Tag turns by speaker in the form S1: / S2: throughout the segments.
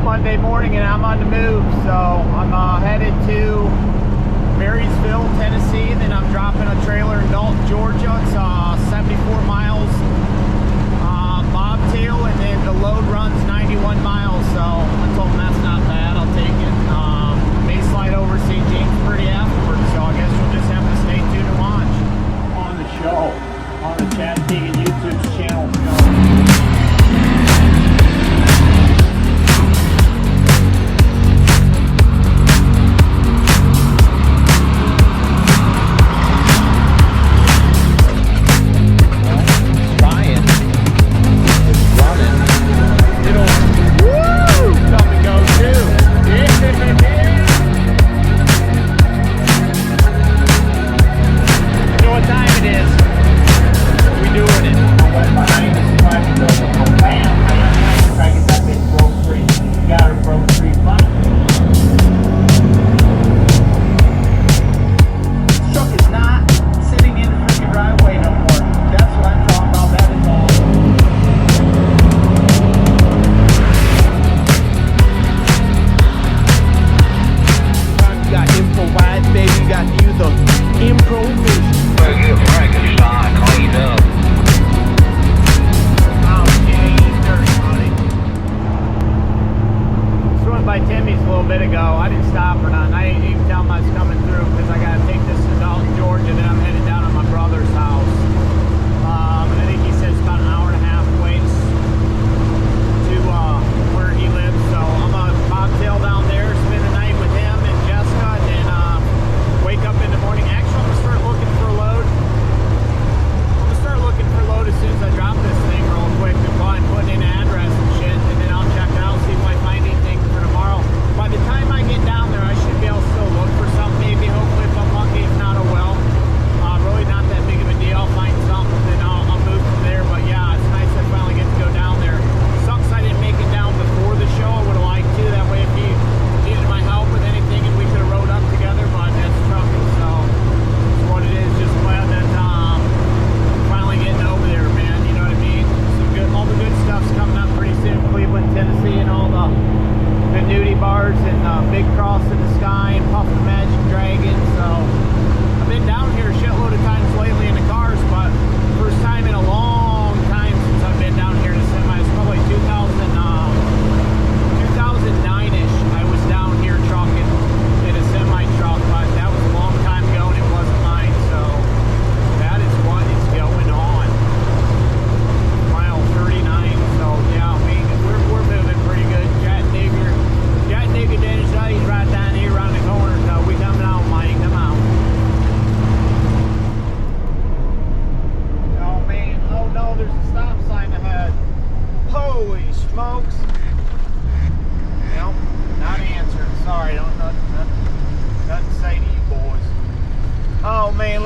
S1: Monday morning and I'm on the move, so I'm headed to Marysville, Tennessee, then I'm dropping a trailer in Dalton, Georgia. It's 74 miles bobtail, and then the load runs 91 miles, so I told them that's not bad, I'll take it. May slide over St. James pretty afterwards, so I guess we'll just have to stay tuned and watch. On the show, on the Chad Deegan YouTube channel show.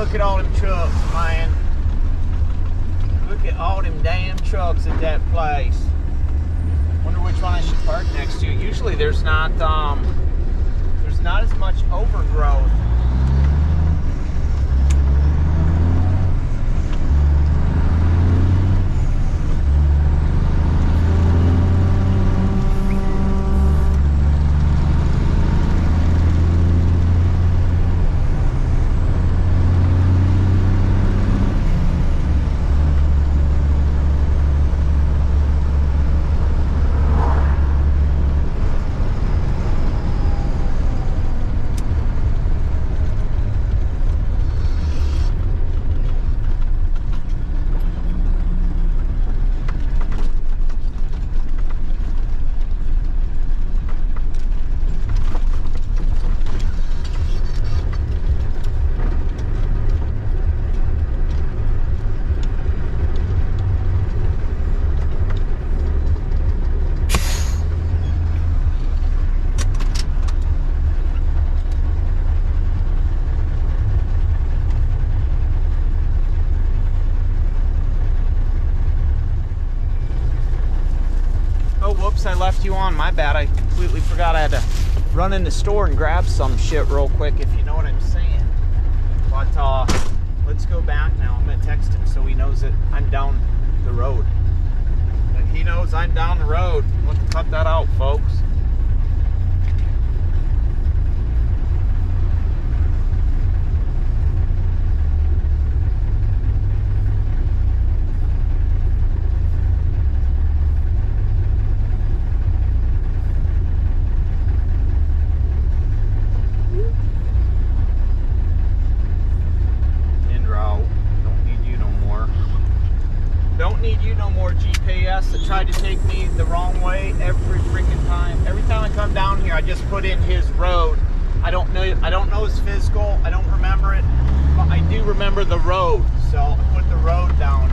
S1: Look at all them trucks, man. Look at all them damn trucks at that place. Wonder which one I should park next to. Usually there's not as much overgrowth. I left you on, my bad. I completely forgot I had to run in the store and grab some shit real quick, if you know what I'm saying. But let's go back now. I'm gonna text him so he knows that I'm down the road. And he knows I'm down the road. Let's cut that out, folks. I just put in his road. I don't know his physical. I don't remember it, but I do remember the road. So I put the road down.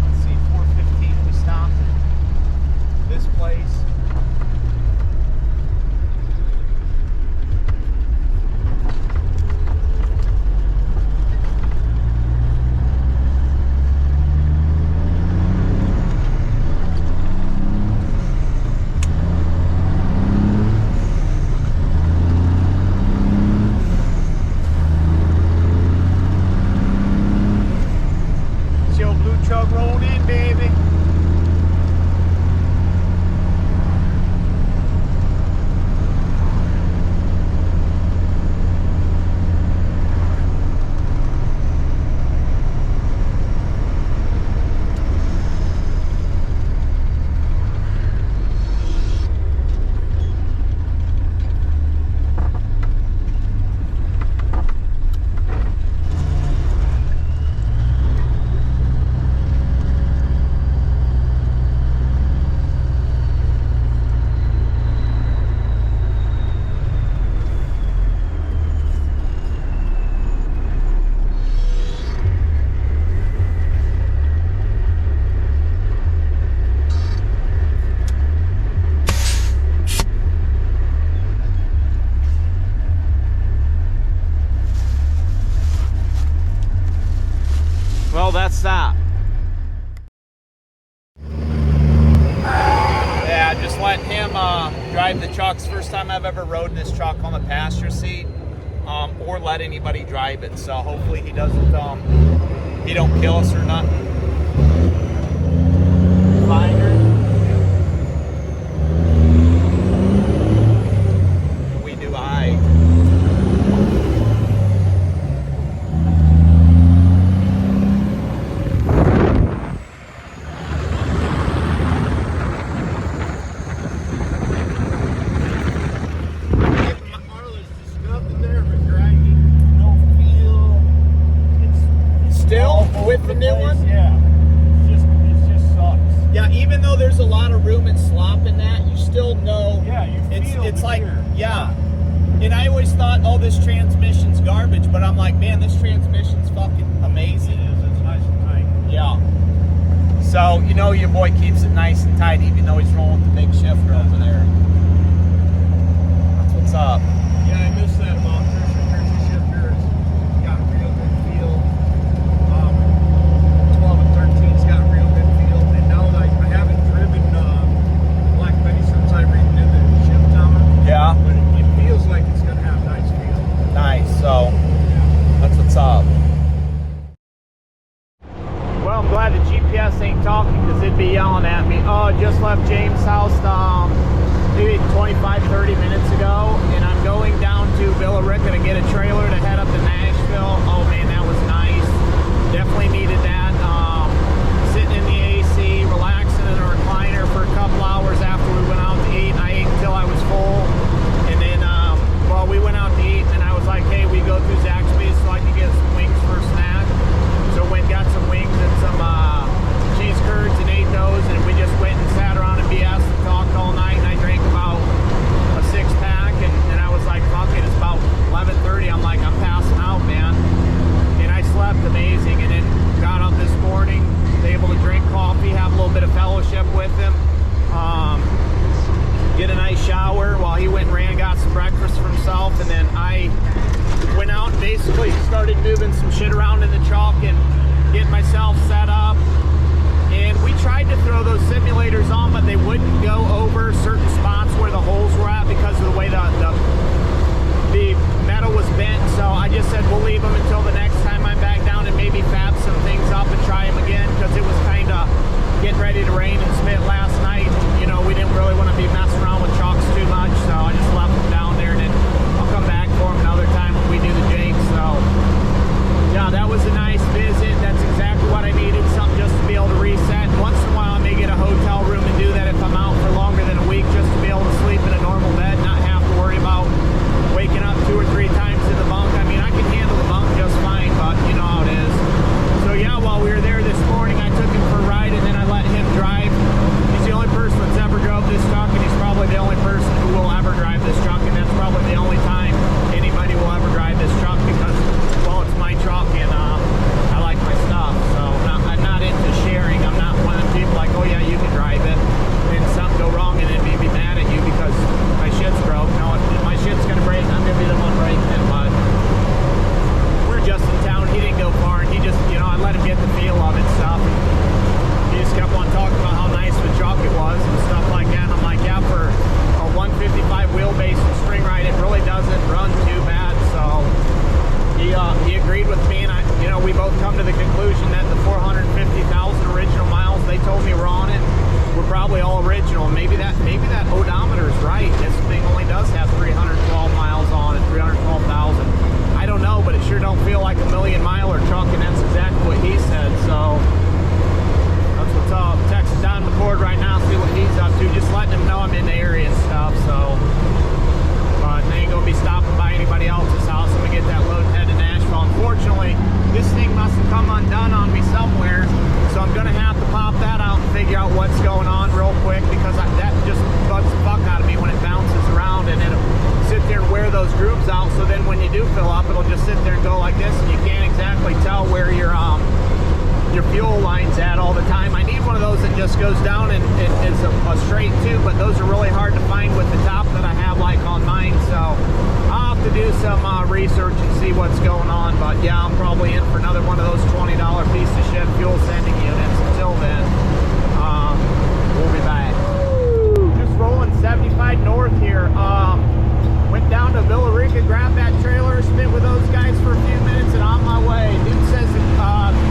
S1: Let's see, 415 we stopped at this place. Truck rolling in, baby. Well, that's that. Yeah, just letting him drive the truck. It's the first time I've ever rode in this truck on the passenger seat, or let anybody drive it. So hopefully he doesn't, he don't kill us or nothing. Binder. We do I. With the new one?
S2: Yeah. It just sucks.
S1: Yeah, even though there's a lot of room and slop in that, you still know.
S2: Yeah, you feel
S1: it's
S2: the
S1: like,
S2: gear.
S1: yeah. And I always thought, oh, this transmission's garbage, but I'm like, man, this transmission's fucking amazing.
S2: It is. It's nice and tight.
S1: Yeah. So, you know, your boy keeps it nice and tight, even though he's rolling the big shifter over there. That's what's up.
S2: Yeah, I miss that about Jersey shifter. It's got a real good feel. 12 and 13's got a real good feel. And now I haven't driven Black Betty since I redid the shift tower.
S1: Yeah.
S2: But it feels like it's going to have nice feel.
S1: Nice. So, that's what's up. Well, I'm glad the GPS ain't talking because it'd be yelling at me. Oh, just left James' house maybe 25-30 minutes ago, and I'm going down to Villa Rica to get a trailer to head up to Nashville. Oh man, that was nice. Definitely needed that. Sitting in the AC, relaxing in a recliner for a couple hours after we went out to eat. I ate until I was full, and then well, we went out to eat, and I was like, hey, we go through Zaxby's so I can get some wings for a snack. So went got some wings and some cheese curds and ate those, and we just went and sat around and BS and talked all night, and I drank about a 6-pack, and I was like, fuck it, it's about 11:30. I'm like, I'm passing out, man. And I slept amazing, and then got up this morning, able to drink coffee, have a little bit of fellowship with him, get a nice shower while he went and ran, got some breakfast for himself, and then I went out and basically started moving some shit around in the truck and getting myself set up. And we tried to throw those simulators on, but they wouldn't go over certain spots where the holes were at because of the way the metal was bent. So I just said we'll leave them until the next time I'm back down and maybe fab some things up and try them again, because it was kind of getting ready to rain and spit last night. You know, we didn't really want to be messing around with chocks too much, so I just left them down there, and then I'll come back for them another time when we do the Jake. So yeah, that was a nice visit. That's exactly what I needed, something just to be able to reset. And once in a while I may get a hotel room and do that if I'm out for longer than a week, that odometer's right. This thing only does have 312 miles on it, 312,000. I don't know, but it sure don't feel like a million-miler truck, and that's exactly what he said. So that's what's up. Texting Don McCord right now, see what he's up to. Just letting him know I'm in the area and stuff. So, but they ain't gonna be stopping by anybody else's house. I'm gonna get that load and head to Nashville. Unfortunately, this thing must have come undone on me somewhere, so I'm gonna have to pop that out and figure out what's going on real quick, because that just bugs the fuck out of me when it bounces around, and it'll sit there and wear those grooves out. So then when you do fill up, it'll just sit there and go like this, and you can't exactly tell where your fuel line's at all the time. I need one of those that just goes down and it's a straight tube, but those are really hard to find with the top that I have like on mine. So I'll have to do some research and see what's going on. But yeah, I'm probably in for another one of those $20 piece of shit fuel sending units. Until then, we'll be back. Just rolling 75 north here. Went down to Villarica, grabbed that trailer, spent with those guys for a few minutes, and on my way. Dude says the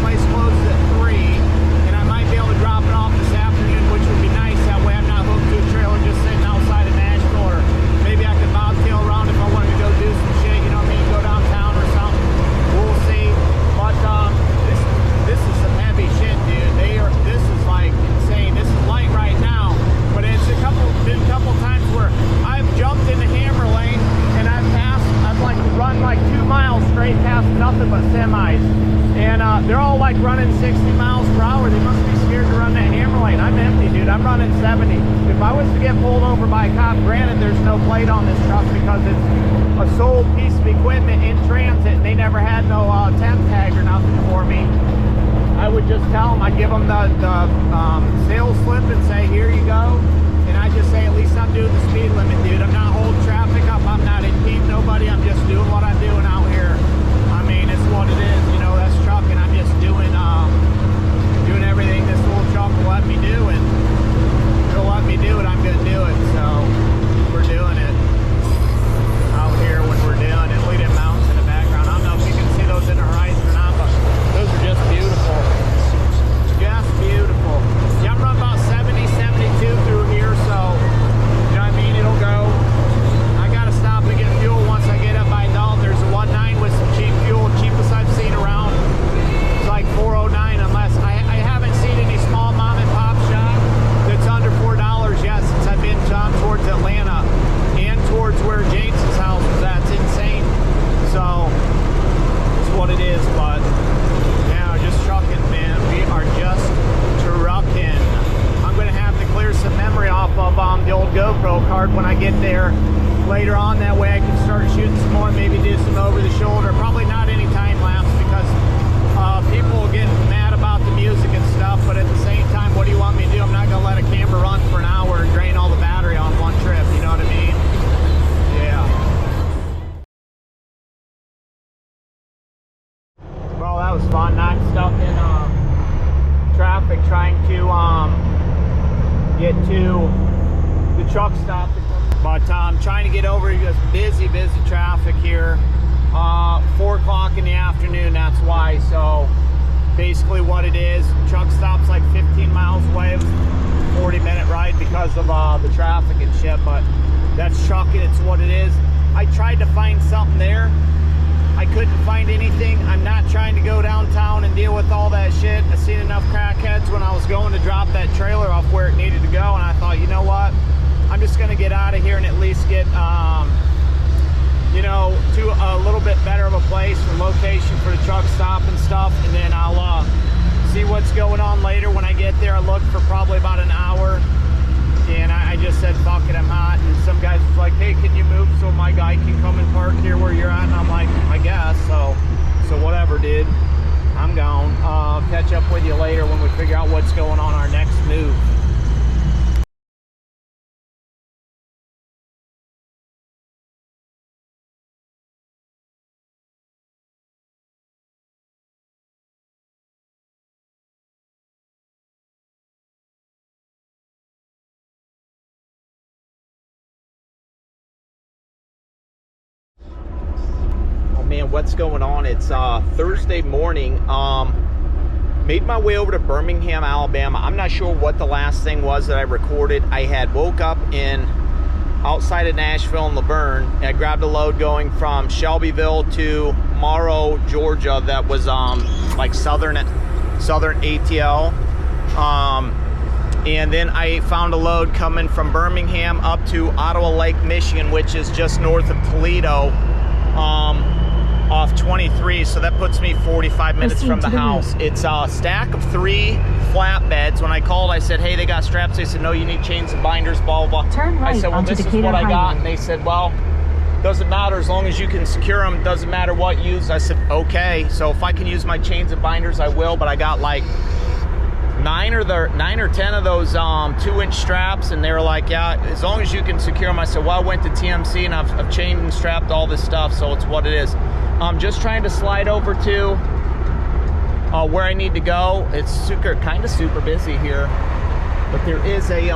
S1: place closes at 3, and I might be able to drop it off this afternoon, which would be nice. That way I'm not hooked to a trailer just sitting outside of Nashville, or maybe I could bobtail around if I wanted to go do some shit, you know what I mean, go downtown or something. We'll see. But this is some heavy shit, dude. This is like insane. This is light right now, but it's been a couple times where I've jumped in the hammer lane and I've like run like 2 miles straight past nothing but semis, and they're all like running 60 miles per hour. They must be scared to run that hammer lane. I'm empty, dude. I'm running 70. If I was to get pulled over by a cop, granted there's no plate on this truck because it's a sold piece of equipment in transit and they never had no temp tag or nothing for me, I would just tell them, I'd give them the sales slip and say, here you go. And I just say, at least I'm doing the speed limit, dude. I'm not holding traffic up. I'm not impeding nobody. I'm just doing what I'm doing out here. I mean, it's what it is. You know, that's trucking. I'm just doing everything this little truck will let me do, and if it'll let me do it, I'm gonna do it. So we're doing it out here when we're doing it. Look at them mountains in the background. I don't know if you can see those in the horizon or not, but those are just beautiful. Just beautiful. Yeah, I'm running about 70, 72 through here, so you know what I mean? It'll go. I gotta stop and get fuel once I get up by Dalton. There's a 1.9 with some cheap fuel, cheapest I've seen around. It's like 4.09, unless I haven't seen any small mom and pop shop that's under $4 yet since I've been down towards Atlanta and towards where James's house was at. It's insane. So it's what it is, but yeah, just trucking, man. We are just trucking. I'm gonna have to clear some memory off of the old GoPro card when I get there later on. That way I can start shooting some more, maybe do some over the shoulder. Probably not any time lapse, because people will get mad about the music and stuff, but at the same time, what do you want me to do? I'm not gonna let a camera run for an hour and drain all the battery on one trip, you know what I mean? Yeah. Well, that was fun. Not stuck in traffic trying to get to the truck stop. But I'm trying to get over this busy traffic here. 4 o'clock in the afternoon, that's why. So basically what it is, truck stop's like 15 miles away. It was a 40-minute ride because of the traffic and shit, but that's trucking. It's what it is. I tried to find something there. I couldn't find anything. I'm not trying to go downtown and deal with all that shit. I seen enough crackheads when I was going to drop that trailer off where it needed to go, and I thought, you know what? I'm just gonna get out of here and at least get, you know, to a little bit better of a place for location for the truck stop and stuff, and then I'll see what's going on later. When I get there, I looked for probably about an hour, and I just said, fuck it, I'm hot. And some guys was like, hey, can you move so my guy can come and park here where you're at? And I'm like, I guess. So whatever, dude. I'm gone. I'll catch up with you later when we figure out what's going on our next move. Man, what's going on? It's Thursday morning. Made my way over to Birmingham, Alabama. I'm not sure what the last thing was that I recorded. I had woke up outside of Nashville and Laverne, and I grabbed a load going from Shelbyville to Morrow, Georgia. That was like southern ATL. And then I found a load coming from Birmingham up to Ottawa Lake, Michigan, which is just north of Toledo, off 23. So that puts me 45 minutes from the house. It's a stack of 3 flatbeds. When I called, I said, hey, they got straps. They said, no, you need chains and binders, blah, blah, blah.
S3: Turn right.
S1: I said, well, this is what I got. And they said, well, doesn't matter as long as you can secure them. Doesn't matter what you use. I said, okay. So if I can use my chains and binders, I will. But I got like 9 or 10 of those 2-inch straps, and they were like, yeah, as long as you can secure them. I said, well, I went to TMC and I've chained and strapped all this stuff, so it's what it is. I'm just trying to slide over to where I need to go. It's kind of super busy here, but there is a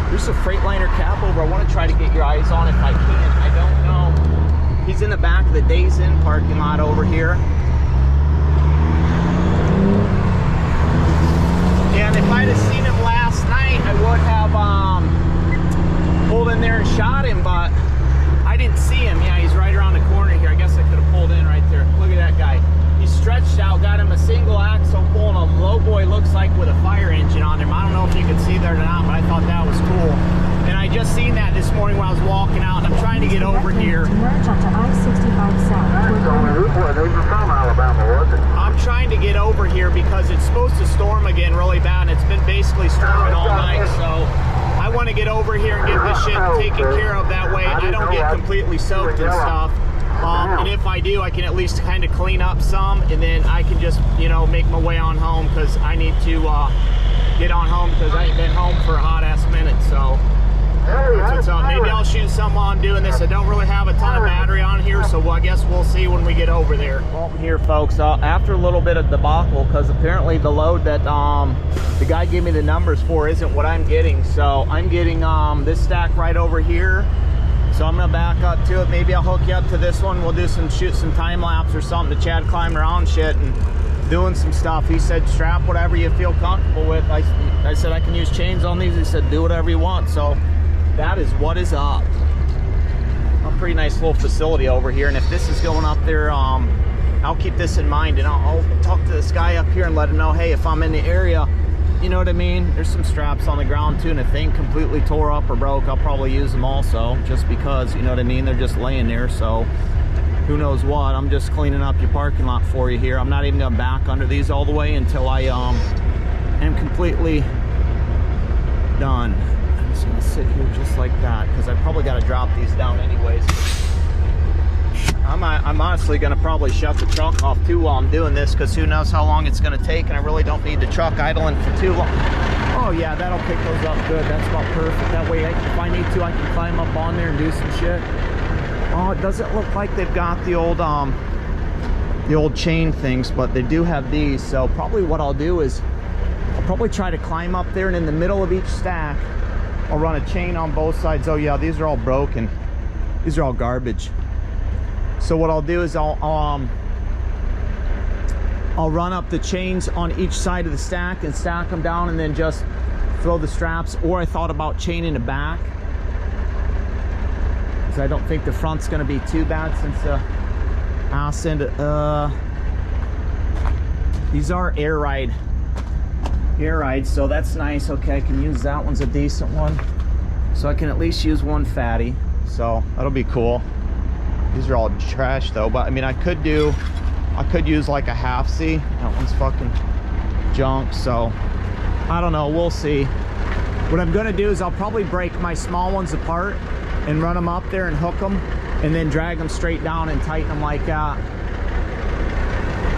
S1: there's a Freightliner Cabover I want to try to get your eyes on if I can. I don't know. He's in the back of the Days Inn parking lot over here. And if I'd have seen him last night, I would have pulled in there and shot him, but I didn't see him. Yeah, he's right around the corner here. I guess I could have pulled in right there. Look at that guy. He's stretched out, got him a single axle pulling a low boy, looks like with a fire engine on him. I don't know if you can see there or not, but I thought that was cool. And I just seen that this morning when I was walking out, and I'm trying to get over here.
S3: Merge onto I-65 South.
S1: I'm trying to get over here because it's supposed to storm again really bad, and it's been basically storming all night, so I want to get over here and get this shit taken care of. That way I don't get completely soaked and stuff. And if I do, I can at least kind of clean up some, and then I can just, you know, make my way on home, because I need to get on home because I ain't been home for a hot ass minute. So that's what's up. Maybe I'll shoot some while I'm doing this. I don't really have a ton of battery on here, so I guess we'll see when we get over there. Well, here, folks, after a little bit of debacle, because apparently the load that the guy gave me the numbers for isn't what I'm getting. So I'm getting this stack right over here. So I'm gonna back up to it. Maybe I'll hook you up to this one. We'll do shoot some time lapse or something to Chad climbing around shit and doing some stuff. He said strap whatever you feel comfortable with. I said I can use chains on these. He said do whatever you want. So that is what is up. A pretty nice little facility over here, and if this is going up there, I'll keep this in mind, and I'll talk to this guy up here and let him know, hey, if I'm in the area, you know what I mean, there's some straps on the ground too, and if they ain't completely tore up or broke, I'll probably use them also, just because, you know what I mean, they're just laying there. So who knows what. I'm just cleaning up your parking lot for you here. I'm not even gonna back under these all the way until I am completely done. I'm just gonna sit here just like that, because I probably got to drop these down anyways. I'm honestly gonna probably shut the truck off too while I'm doing this, because who knows how long it's gonna take, and I really don't need the truck idling for too long. Oh yeah, that'll pick those up good. That's about perfect. That way, if I need to, I can climb up on there and do some shit. Oh, it doesn't look like they've got the old chain things, but they do have these. So probably what I'll do is I'll probably try to climb up there, and in the middle of each stack I'll run a chain on both sides. Oh yeah, these are all broken. These are all garbage. So what I'll do is I'll run up the chains on each side of the stack and stack them down, and then just throw the straps. Or I thought about chaining the back, because I don't think the front's going to be too bad, since ass end. These are air ride, so that's nice. Okay, I can use that. One's a decent one, so I can at least use one fatty, so that'll be cool. These are all trash though, but I mean, I could use like a half C. That one's fucking junk, so I don't know, we'll see. What I'm gonna do is I'll probably break my small ones apart and run them up there and hook them, and then drag them straight down and tighten them like that.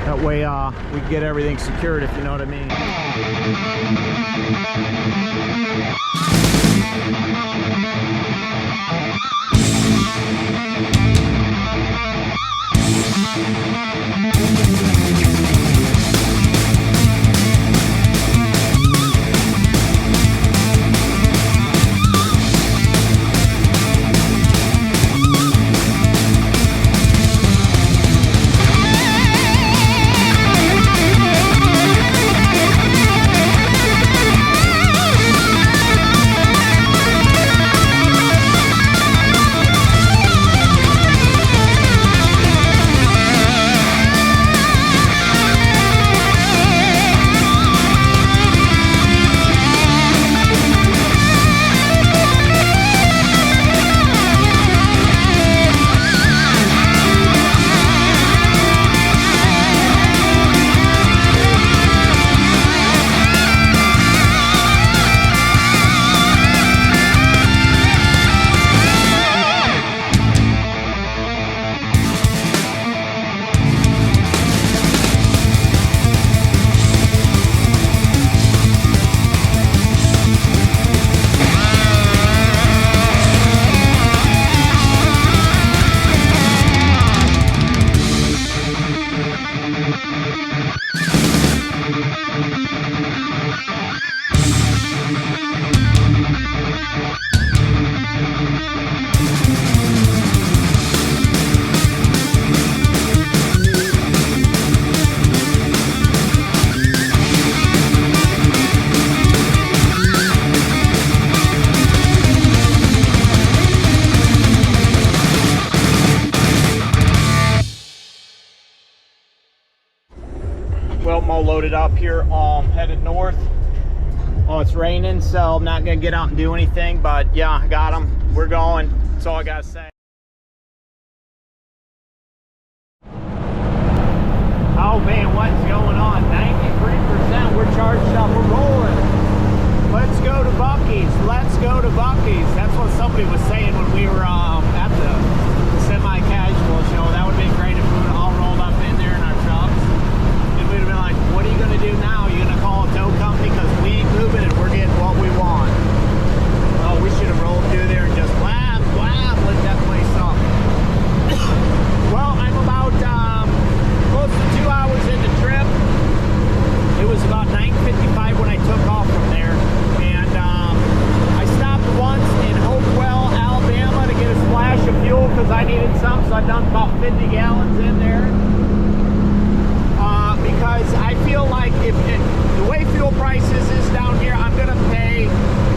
S1: That way we can get everything secured, if you know what I mean. loaded up here, headed north. Oh, it's raining, so I'm not gonna get out and do anything, but yeah, I got them. We're going. That's all I gotta say. Oh man, what's going on? 93%. We're charged up. We're rolling. Let's go to Buc-ee's. Let's go to Buc-ee's. That's what somebody was saying when we were at the semi-casual show. That would have been great if we would have all rolled up in there in our trucks. And we'd have been like, what are you going to do now? You're going to call a tow company? Because we ain't moving and we're getting what we want. Oh, we should have rolled through there and just wham, wham, lit that place up. Well, I'm about close to 2 hours into the trip. It was about 9:55 when I took off from there. And I stopped once in Hopewell, Alabama to get a splash of fuel because I needed some. So I dumped about 50 gallons in there. Because I feel like if the way fuel prices is down here, I'm going to pay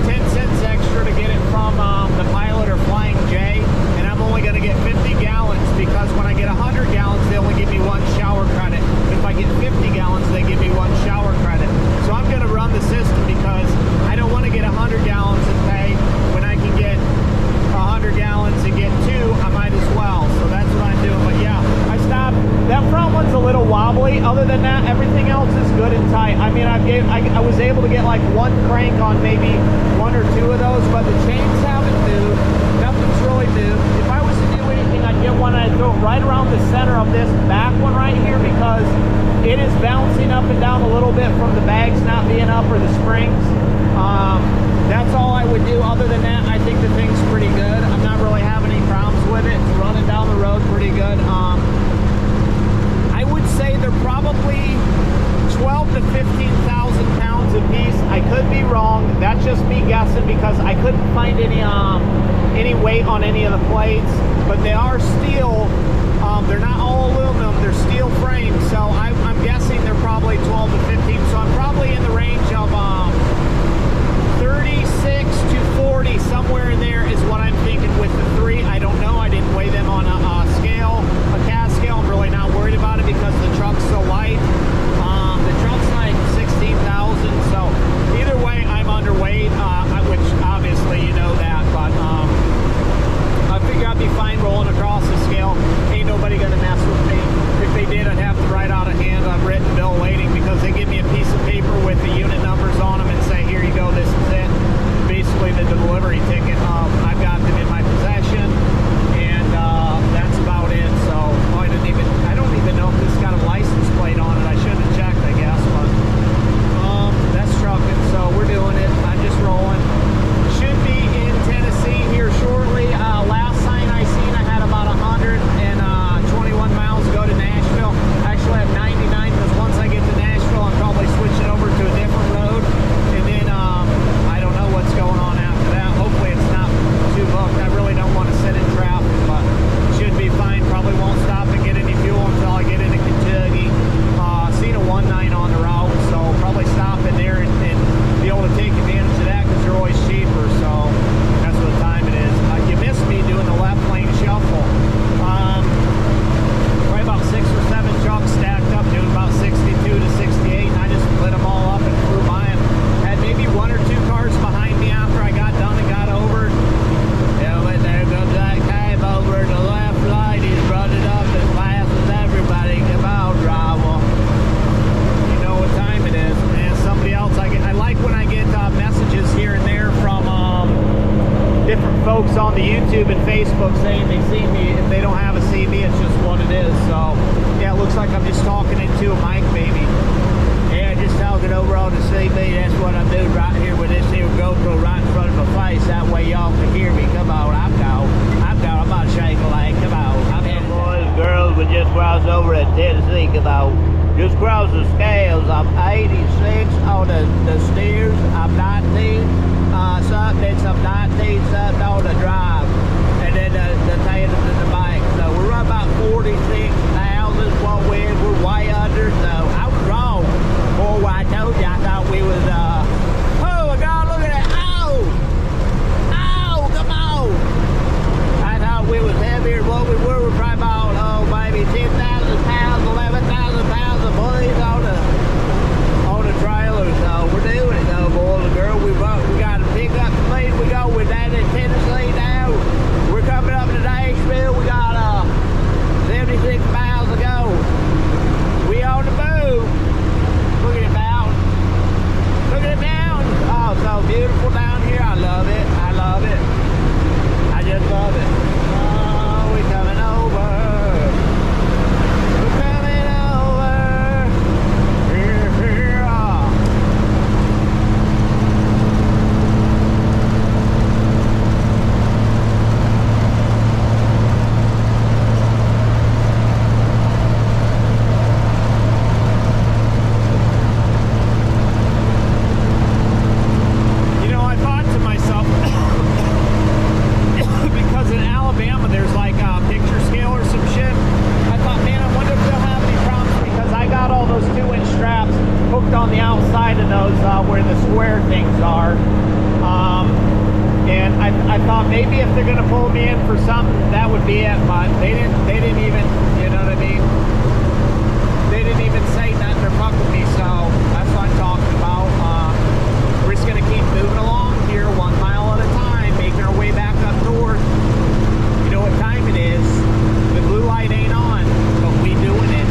S1: 10 cents extra to get it from the Pilot or Flying J, and I'm only going to get 50 gallons because when I get 100 gallons, they only give me one shower credit. If I get 50 gallons, they give me one shower credit. So I'm going to run the system because I don't want to get 100 gallons and pay when I can get 100 gallons and get 2. I might as well. So that's what I'm doing. But yeah, I stopped. That front one's a little wobbly. Other than that, everything else is good and tight. I mean, I was able to get like one crank on maybe 1 or 2 of those, but the chains haven't moved. Nothing's really moved. If I was to do anything, I'd get one and I'd throw it right around the center of this back one right here because it is bouncing up and down a little bit from the bags not being up or the springs. That's all I would do. Other than that, I think the thing's pretty good. I'm not really having any problems with it. It's running down the road pretty good. I would say they're probably 12 to 15,000 pounds a piece. I could be wrong. That's just me guessing because I couldn't find any weight on any of the plates, but they are steel. They're not all aluminum. They're steel frames, so I'm guessing they're probably 12 to 15. So I'm probably in the range of 36 to 40, somewhere in there is what I'm thinking with the 3. I don't know. I didn't weigh them on a scale, a CAS scale. I'm really not worried about it because the truck's so light. The truck's like 16,000, so either way, I'm underweight, which obviously you know that, but I figure I'd be fine rolling across the scale. Ain't nobody gonna mess with me. If they did, I'd have to write out a hand-written bill of lading because they give me a piece of paper with the unit numbers on them and say, here you go, this is it. Basically the delivery ticket. I've got them in my possession, and that's about it. So I don't even know if this got a license plate on it. I should have checked, I guess, but that's trucking. So we're doing it. I'm just rolling. Should be in Tennessee here shortly. Last sign I seen, I had about 121 miles to go to Nashville. Actually, I have 99 because once I get to Nashville, I'm probably switching over to a different road, and then I don't know what's going on after that. Hopefully it's not too booked. I really don't want to sit in traffic, but should be fine. Probably won't stop and get any fuel until I get into Kentucky. Seen a 19 on the route, so probably stop in there and be able to take advantage of that because they're always cheaper. So that's what time it is. You missed me doing the left lane shuffle. Probably about 6 or 7 trucks stacked up, doing about 62 to 68, and I just lit them all up and flew by them. Had maybe 1 or 2 cars behind me after I got done and got over. Yeah, but there goes that Cabover, the left light. He's brought it up as fast as everybody. Come on, driver. You know what time it is, man. Somebody else, I like when I get messages here and there from different folks on the YouTube and Facebook saying they see me. If they don't have a CV, it's just what it is. So yeah, it looks like I'm just talking into a mic, maybe. Yeah, just talking over on the CV. That's what I'm doing right here with this here GoPro right in front of my face. That way y'all can hear me. Come on, I'm about to shake a leg. Come on. I'm here. Boys, girls, we just crossed over at Tennessee. Come on. Just cross the scales. I'm 86 on the steers. I'm 19 something. I'm 19 something on the drive. And then the tandem in the back. So we're right about 46,000 what we're way under. So I was wrong. Boy, I told you, I thought we was oh my God, look at that. Oh, come on. I thought we was heavier than what we were. We're probably about maybe 10,000 pounds, 11,000 pounds of boys on the maybe if they're gonna pull me in for something, that would be it. But they didn't even, you know what I mean? They didn't even say nothing or fuck with me. So that's what I'm talking about. We're just gonna keep moving along here, 1 mile at a time, making our way back up north. You know what time it is? The blue light ain't on, but we doing it.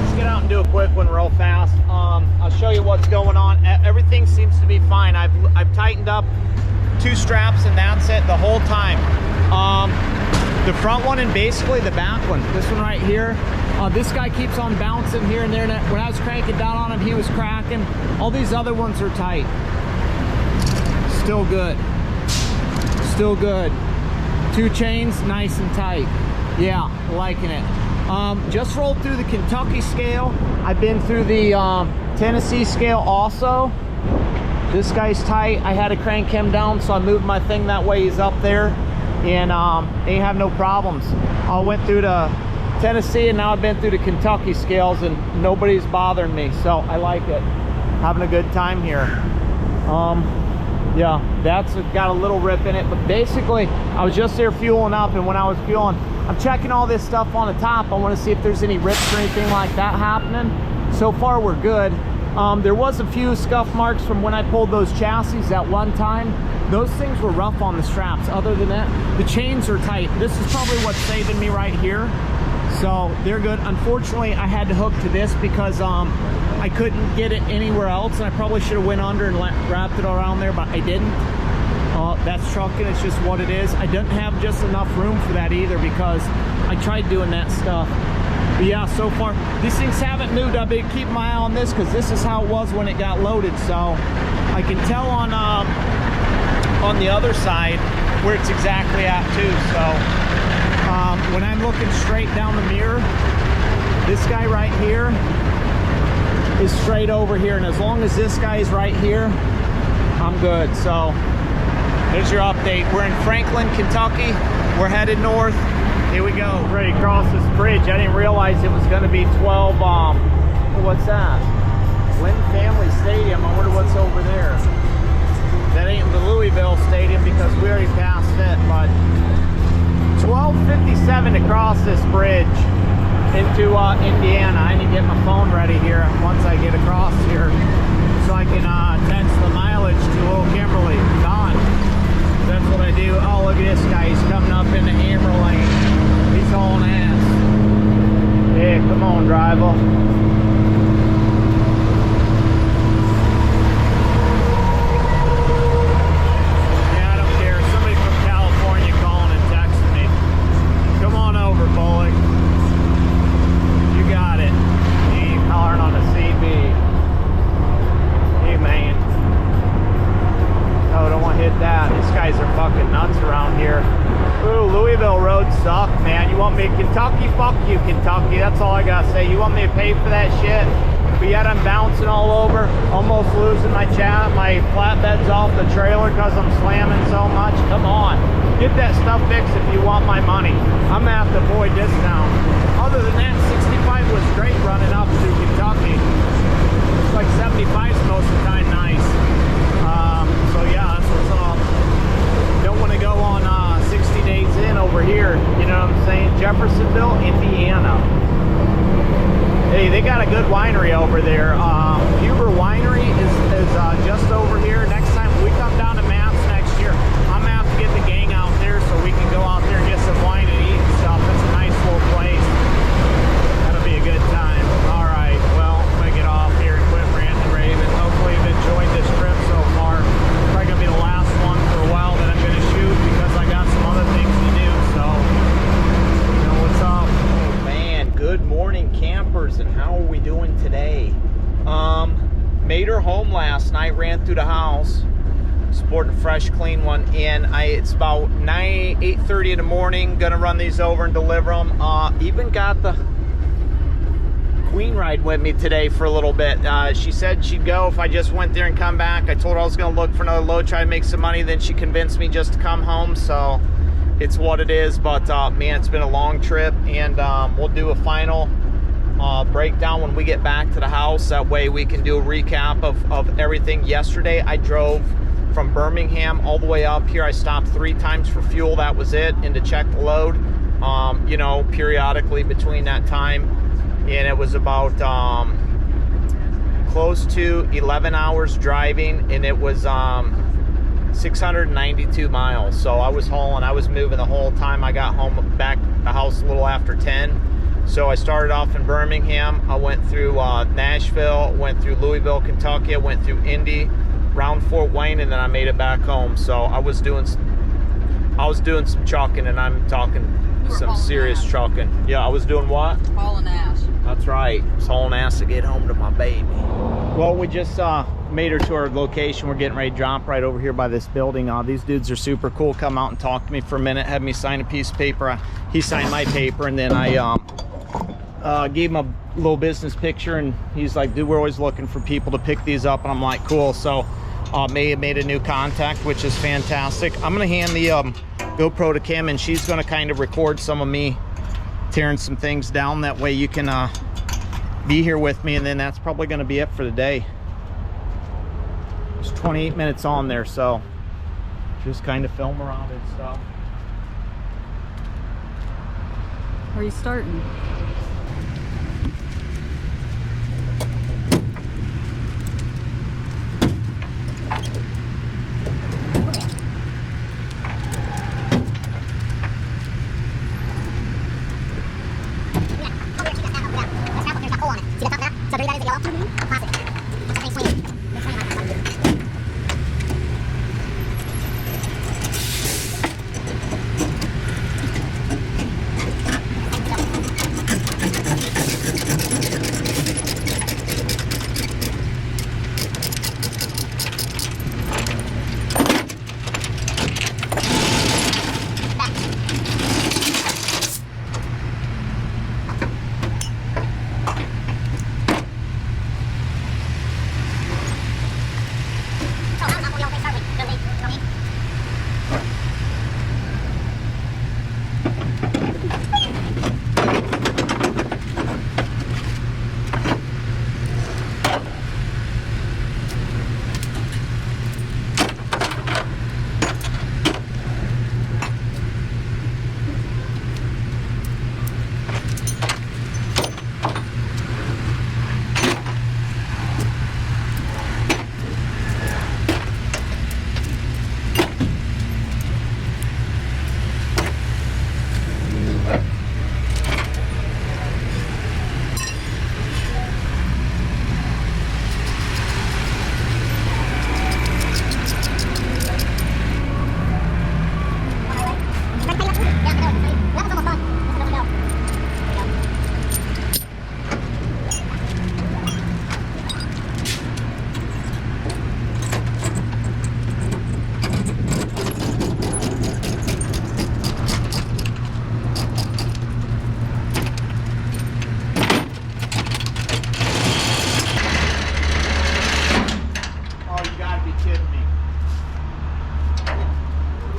S1: Let's get out and do a quick one real fast. I'll show you what's going on. Everything seems to be fine. I've tightened up 2 straps and that's it the whole time. The front one and basically the back one. This one right here. This guy keeps on bouncing here and there. And when I was cranking down on him, he was cracking. All these other ones are tight. Still good. Still good. 2 chains, nice and tight. Yeah, liking it. Just rolled through the Kentucky scale. I've been through the Tennessee scale also. This guy's tight. I had to crank him down, so I moved my thing that way. He's up there, and ain't have no problems. I went through the Tennessee, and now I've been through the Kentucky scales, and nobody's bothering me. So I like it. Having a good time here. Yeah, that's got a little rip in it, but basically, I was just there fueling up, and when I was fueling, I'm checking all this stuff on the top. I want to see if there's any rips or anything like that happening. So far, we're good. There was a few scuff marks from when I pulled those chassis at one time. Those things were rough on the straps. Other than that, the chains are tight. This is probably what's saving me right here. So they're good. Unfortunately, I had to hook to this because I couldn't get it anywhere else, and I probably should have went under and wrapped it around there, but I didn't. That's trucking. It's just what it is. I didn't have just enough room for that either because I tried doing that stuff. But yeah, so far, these things haven't moved. I've been keeping my eye on this because this is how it was when it got loaded. So I can tell on the other side where it's exactly at too. So when I'm looking straight down the mirror, this guy right here is straight over here. And as long as this guy is right here, I'm good. So there's your update. We're in Franklin, Kentucky. We're headed north. Here we go. Ready to cross this bridge. I didn't realize it was going to be 12. What's that? Lynn Family Stadium. I wonder what's over there. That ain't the Louisville Stadium because we already passed it. But 12:57 to cross this bridge into Indiana. I need to get my phone ready here once I get across here, so I can text the mileage to little Kimberly. Don. That's what I do. Oh, look at this guy. He's coming up in the hammer lane. He's hauling ass. Hey, come on, driver. Yeah, I don't care. Somebody from California calling and texting me. Come on over, Bullock. You got it. He hollering on the CB. Hey, man. Oh, don't want to hit that. These guys are fucking nuts around here. Ooh, Louisville roads suck, man. You want me to Kentucky? Fuck you, Kentucky. That's all I gotta say. You want me to pay for that shit? But yet I'm bouncing all over, almost losing my flatbeds off the trailer because I'm slamming so much. Come on. Get that stuff fixed if you want my money. I'm gonna have to avoid this now. Other than that, 65 was great running up to Kentucky. It's like 75's most of the time nice. So yeah, that's what's up. Don't want to go on 60 days in over here, you know what I'm saying? Jeffersonville, Indiana. Hey, they got a good winery over there. Huber Winery is just over here. Next time we come down to Mass next year, I'm gonna have to get the gang out there so we can go out there and get some wine and eat and stuff. It's a nice little place. That'll be a good time. All right, well, I'm gonna get off here and quit ranting and raving. Hopefully you've enjoyed this trip so far. Probably gonna be the last one for a while that I'm gonna shoot because I got some other things to do. So, you know what's up. Oh man, good morning, campers, and how are we doing today? Made her home last night. Ran through the house. Sporting a fresh, clean one in. It's about 8:30 in the morning. Gonna run these over and deliver them. Even got the Queen ride with me today for a little bit. She said she'd go if I just went there and come back. I told her I was going to look for another load, try to make some money. Then she convinced me just to come home, so it's what it is. But man, it's been a long trip, and we'll do a final breakdown when we get back to the house. That way we can do a recap of everything. Yesterday I drove from Birmingham all the way up here. I stopped 3 times for fuel. That was it, and to check the load, you know, periodically between that time. And it was about close to 11 hours driving, and it was 692 miles. So I was hauling, I was moving the whole time. I got home back the house a little after 10. So I started off in Birmingham. I went through Nashville, went through Louisville, Kentucky. I went through Indy, around Fort Wayne, and then I made it back home. So I was doing some trucking, and I'm talking some serious trucking. Yeah, I was doing what?
S4: Hauling ass.
S1: That's right. I was hauling ass to get home to my baby. Well, we just made her to our location. We're getting ready to drop right over here by this building. These dudes are super cool. Come out and talk to me for a minute. Had me sign a piece of paper. He signed my paper, and then I gave him a little business picture, and he's like, dude, we're always looking for people to pick these up. And I'm like, cool. So made a new contact, which is fantastic. I'm gonna hand the GoPro to Kim, and she's gonna kind of record some of me tearing some things down. That way you can be here with me, and then that's probably gonna be it for the day. There's 28 minutes on there, so just kind of film around and stuff.
S4: Where are you starting?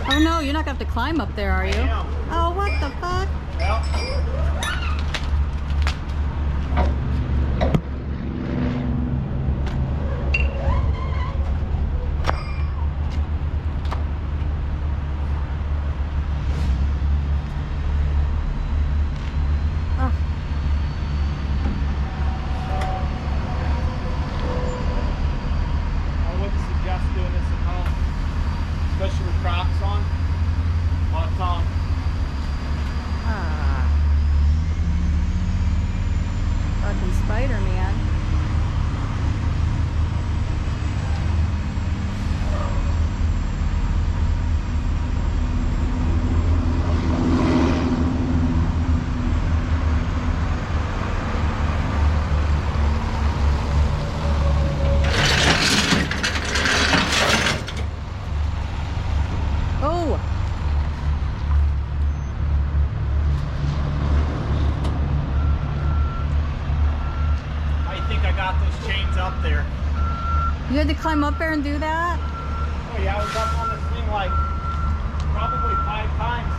S4: Oh no, you're not gonna have to climb up there, are you? Oh, what the fuck?
S1: Well.
S4: You had to climb up there and do that?
S1: Oh yeah, I was up on this thing like probably 5 times,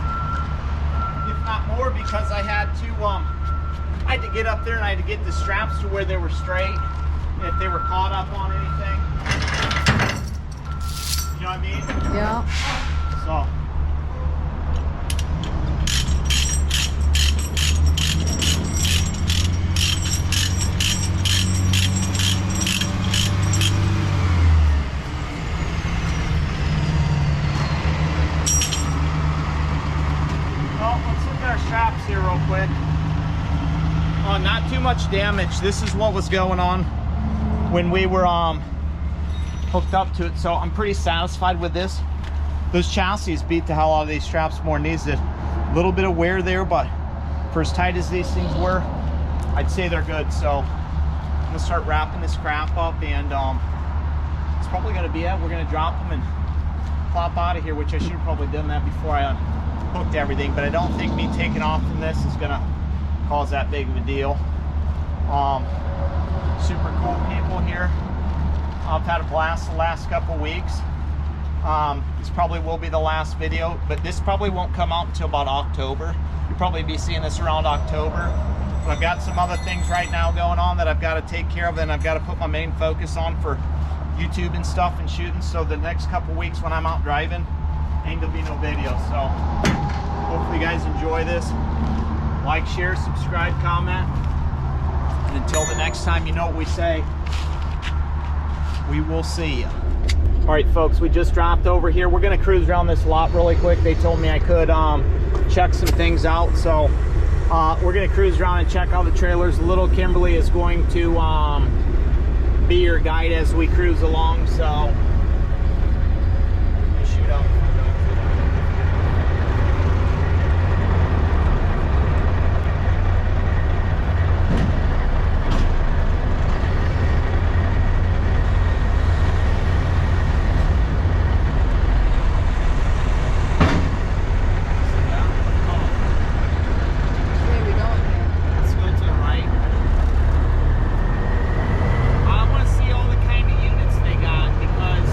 S1: if not more, because I had to get up there and I had to get the straps to where they were straight, and if they were caught up on anything. you know what I mean?
S4: Yeah.
S1: So. Well, let's look at our straps here real quick. Not too much damage. This is what was going on when we were hooked up to it, so I'm pretty satisfied with this. Those chassis beat the hell out of these straps more than these did. A little bit of wear there, but for as tight as these things were, I'd say they're good. So I'm gonna start wrapping this crap up, and it's probably gonna be it. We're gonna drop them and plop out of here, which I should have probably done that before I unhooked everything, but I don't think me taking off from this is gonna cause that big of a deal. Super cool people here. I've had a blast the last couple weeks. This probably will be the last video, but this probably won't come out until about October. You'll probably be seeing this around October. But I've got some other things right now going on that I've got to take care of, and I've got to put my main focus on for YouTube and stuff and shooting. So the next couple weeks when I'm out driving, ain't gonna be no video. So hopefully you guys enjoy this. Like, share, subscribe, comment. And until the next time, you know what we say. We will see you. All right, folks, we just dropped over here. We're gonna cruise around this lot really quick. They told me I could check some things out. So we're gonna cruise around and check out the trailers. Little Kimberly is going to be your guide as we cruise along. So shoot out. Because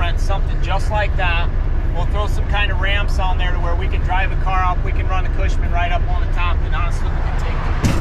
S1: rent something just like that. We'll throw some kind of ramps on there to where we can drive the car up. We can run a Cushman right up on the top, and honestly, we can take